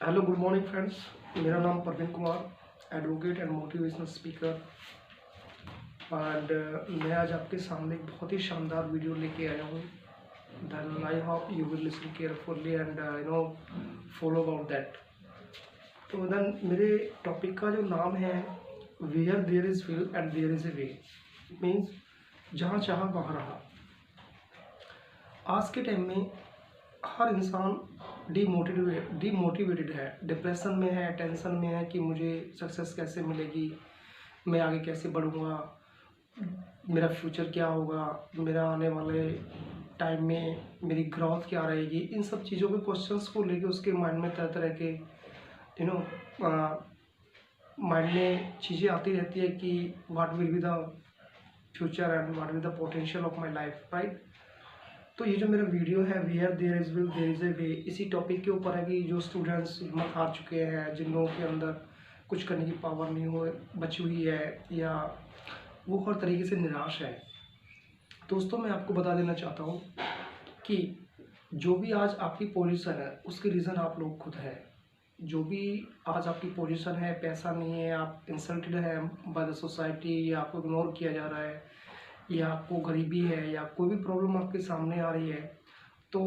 Hello good morning friends. मेरा नाम Praveen Kumar, advocate and motivational speaker. And मैं आज आपके सामने एक बहुत ही शानदार वीडियो लेके आया हूँ। Then I hope you will listen carefully and follow about that. तो देन मेरे टॉपिक का जो नाम है, where there is will and there is a way, means जहाँ चाहा वहाँ रहा। आज के टाइम में हर इंसान डीमोटिवेटेड है, डिप्रेशन में है, टेंशन में है कि मुझे सक्सेस कैसे मिलेगी, मैं आगे कैसे बढ़ूँगा, मेरा फ्यूचर क्या होगा, मेरा आने वाले टाइम में मेरी ग्रोथ क्या रहेगी। इन सब चीज़ों के क्वेश्चंस को लेके उसके माइंड में तरह तरह के नो माइंड में चीज़ें आती रहती है कि what will be the future and what will the potential of my life, right. तो ये जो मेरा वीडियो है, where there is will there is a way, इसी टॉपिक के ऊपर है कि जो स्टूडेंट्स हिम्मत हार चुके हैं, जिन लोगों के अंदर कुछ करने की पावर नहीं हो बची हुई है, या वो हर तरीके से निराश है। दोस्तों, मैं आपको बता देना चाहता हूँ कि जो भी आज आपकी पोजीशन है उसके रीज़न आप लोग खुद है। जो भी आज आपकी पोजीशन है, पैसा नहीं है, आप इंसल्टेड है बाय द सोसाइटी, या आपको इग्नोर किया जा रहा है, या आपको गरीबी है, या कोई भी प्रॉब्लम आपके सामने आ रही है, तो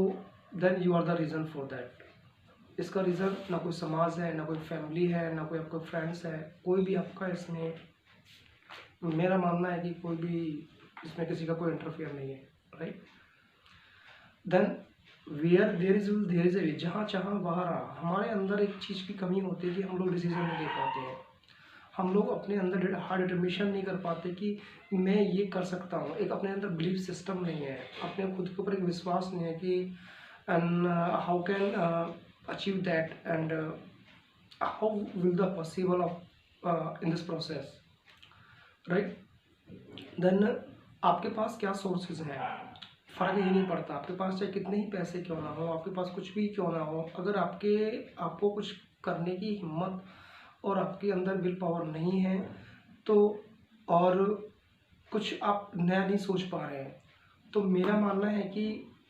then you are the reason for that. इसका रीज़न ना कोई समाज है, ना कोई फैमिली है, ना कोई आपका फ्रेंड्स है, कोई भी आपका इसमें, मेरा मानना है कि कोई भी इसमें किसी का कोई इंटरफेयर नहीं है, right. Then where there is will there is a way, जहाँ चाहा वहाँ रहा। हमारे अंदर एक चीज़ की कमी होती है कि हम लोग डिसीजन नहीं ले पाते हैं। हम लोग अपने अंदर हार्ड डिटर्मिनेशन नहीं कर पाते कि मैं ये कर सकता हूँ। एक अपने अंदर बिलीफ सिस्टम नहीं है, अपने खुद के ऊपर एक विश्वास नहीं है कि and how can achieve that and how will the possible of in this process, right. Then आपके पास क्या सोर्सेज हैं, फ़र्क ही नहीं पड़ता। आपके पास चाहे कितने ही पैसे क्यों ना हो, आपके पास कुछ भी क्यों ना हो, अगर आपको कुछ करने की हिम्मत और आपके अंदर विल पावर नहीं है, तो और कुछ आप नया नहीं सोच पा रहे हैं, तो मेरा मानना है कि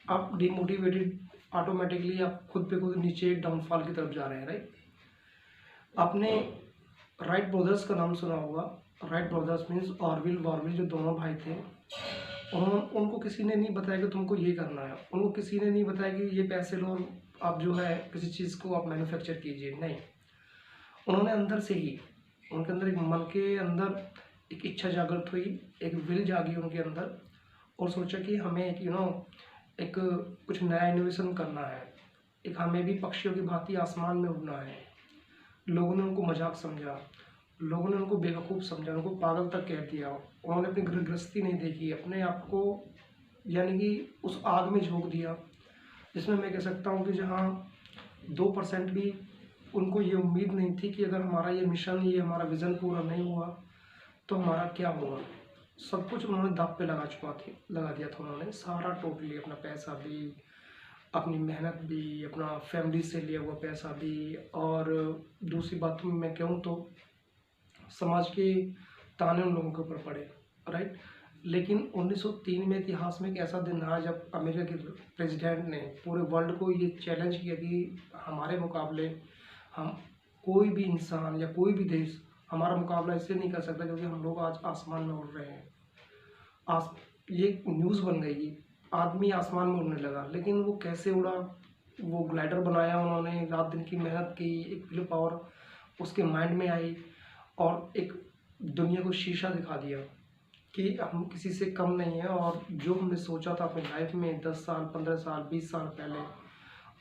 आप डिमोटिवेटेड, ऑटोमेटिकली आप खुद पे खुद नीचे डाउनफॉल की तरफ जा रहे हैं, राइट। आपने राइट ब्रदर्स का नाम सुना होगा। राइट ब्रदर्स मीन्स ऑरविल वॉरविल, जो दोनों भाई थे। उनको किसी ने नहीं बताया कि तुमको ये करना है, उनको किसी ने नहीं बताया कि ये पैसे लो, आप जो है किसी चीज़ को आप मैन्युफैक्चर कीजिए, नहीं। उन्होंने अंदर से ही, उनके अंदर एक मन के अंदर एक इच्छा जागृत हुई, एक विल जागी उनके अंदर, और सोचा कि हमें एक एक कुछ नया इनोवेशन करना है, एक हमें भी पक्षियों की भांति आसमान में उड़ना है। लोगों ने उनको मजाक समझा, लोगों ने उनको बेवकूफ़ समझा, उनको पागल तक कह दिया। उन्होंने अपनी गृहस्थी नहीं देखी, अपने आप को यानी कि उस आग में झोंक दिया, जिसमें मैं कह सकता हूँ कि जहाँ 2% भी उनको ये उम्मीद नहीं थी कि अगर हमारा ये मिशन, ये हमारा विज़न पूरा नहीं हुआ तो हमारा क्या होगा। सब कुछ उन्होंने दाँव पे लगा दिया था। उन्होंने सारा टोटली, अपना पैसा भी, अपनी मेहनत भी, अपना फैमिली से लिया हुआ पैसा भी, और दूसरी बात में मैं कहूँ तो समाज के ताने उन लोगों के ऊपर पड़े, राइट। लेकिन 1903 में इतिहास में एक ऐसा दिन रहा जब अमेरिका के प्रेसिडेंट ने पूरे वर्ल्ड को ये चैलेंज किया कि हमारे मुकाबले हम, कोई भी इंसान या कोई भी देश हमारा मुकाबला इससे नहीं कर सकता क्योंकि हम लोग आज आसमान में उड़ रहे हैं। आस ये न्यूज़ बन गई कि आदमी आसमान में उड़ने लगा, लेकिन वो कैसे उड़ा, वो ग्लाइडर बनाया उन्होंने, रात दिन की मेहनत की, एक विल पावर उसके माइंड में आई, और एक दुनिया को शीशा दिखा दिया कि हम किसी से कम नहीं है। और जो हमने सोचा था अपनी लाइफ में 10 साल, 15 साल, 20 साल पहले,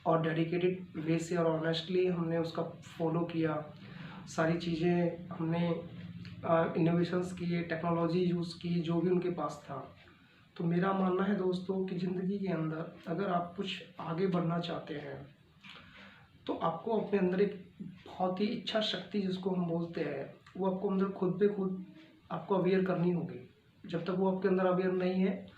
और डेडिकेटेड वे से और ऑनेस्टली हमने उसका फॉलो किया, सारी चीज़ें हमने इनोवेशंस किए, टेक्नोलॉजी यूज़ की, जो भी उनके पास था। तो मेरा मानना है दोस्तों कि ज़िंदगी के अंदर अगर आप कुछ आगे बढ़ना चाहते हैं, तो आपको अपने अंदर एक बहुत ही इच्छा शक्ति जिसको हम बोलते हैं, वो आपको अंदर खुद पे खुद आपको अवेयर करनी होगी। जब तक वो आपके अंदर अवेयर नहीं है,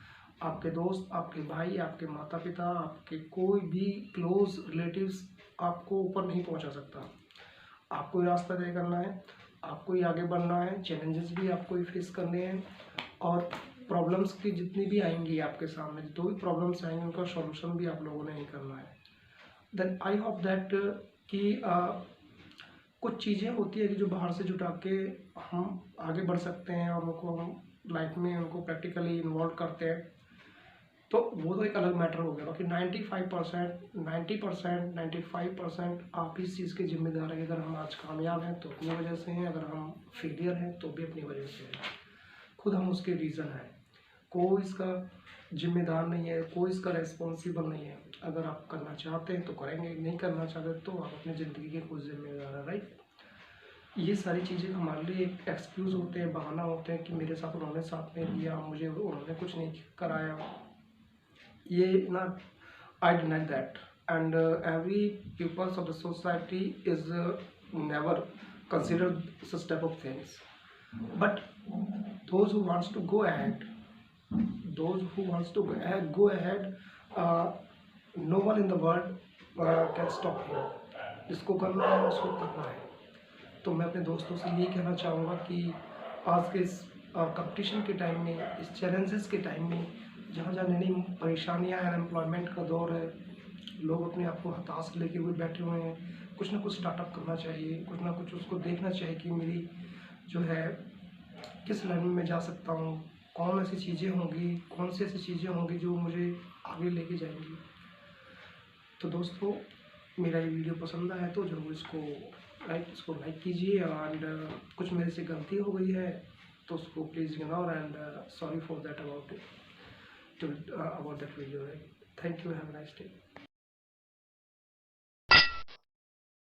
आपके दोस्त, आपके भाई, आपके माता पिता, आपके कोई भी क्लोज रिलेटिव्स आपको ऊपर नहीं पहुंचा सकता। आपको ही रास्ता तय करना है, आपको ही आगे बढ़ना है, चैलेंजेस भी आपको ही फेस करने हैं, और प्रॉब्लम्स की जितनी भी आएंगी आपके सामने, जो भी प्रॉब्लम्स आएंगी उनका सॉल्यूशन भी आप लोगों ने ही करना है। देन आई होप दैट कि कुछ चीज़ें होती है कि जो बाहर से जुटा के हम आगे बढ़ सकते हैं और उनको हम लाइफ में उनको प्रैक्टिकली इन्वॉल्व करते हैं, तो वो तो एक अलग मैटर हो गया। बाकी 95% 95% आप इस चीज़ के जिम्मेदार हैं कि अगर हम आज कामयाब हैं तो अपनी वजह से हैं, अगर हम फेलियर हैं तो भी अपनी वजह से हैं, खुद हम उसके रीज़न हैं। कोई इसका जिम्मेदार नहीं है, कोई इसका रेस्पॉन्सिबल नहीं है। अगर आप करना चाहते हैं तो करेंगे, नहीं करना चाहते तो आप अपनी ज़िंदगी के खुद जिम्मेदार हैं, राइट। ये सारी चीज़ें हमारे लिए एक एक्सक्यूज़ होते हैं, बहाना होते हैं कि मेरे साथ उन्होंने साथ नहीं दिया, मुझे उन्होंने कुछ नहीं कराया। ये ना, I deny that, and every pupils of the society is never consider such type of things. But those who wants to go ahead, go ahead, no one in the world can stop him. जिसको करना है उसको करना है। तो मैं अपने दोस्तों से यही कहना चाहूँगा कि आज के इस कंपटीशन के टाइम में, इस चैलेंजेस के टाइम में, जहाँ जहाँ नई नई परेशानियाँ, अनएम्प्लॉयमेंट का दौर है, लोग अपने आप को हताश लेके हुए बैठे हुए हैं, कुछ ना कुछ स्टार्टअप करना चाहिए, कुछ ना कुछ उसको देखना चाहिए कि मेरी जो है किस लाइन में मैं जा सकता हूँ, कौन ऐसी चीज़ें होंगी, कौन सी ऐसी चीज़ें होंगी जो मुझे आगे लेके जाएंगी। तो दोस्तों, मेरा ये वीडियो पसंद आया तो जरूर इसको लाइक कीजिए, एंड कुछ मेरे से गलती हो गई है तो उसको please ignore, and sorry for that about that video. Thank you, have a nice day.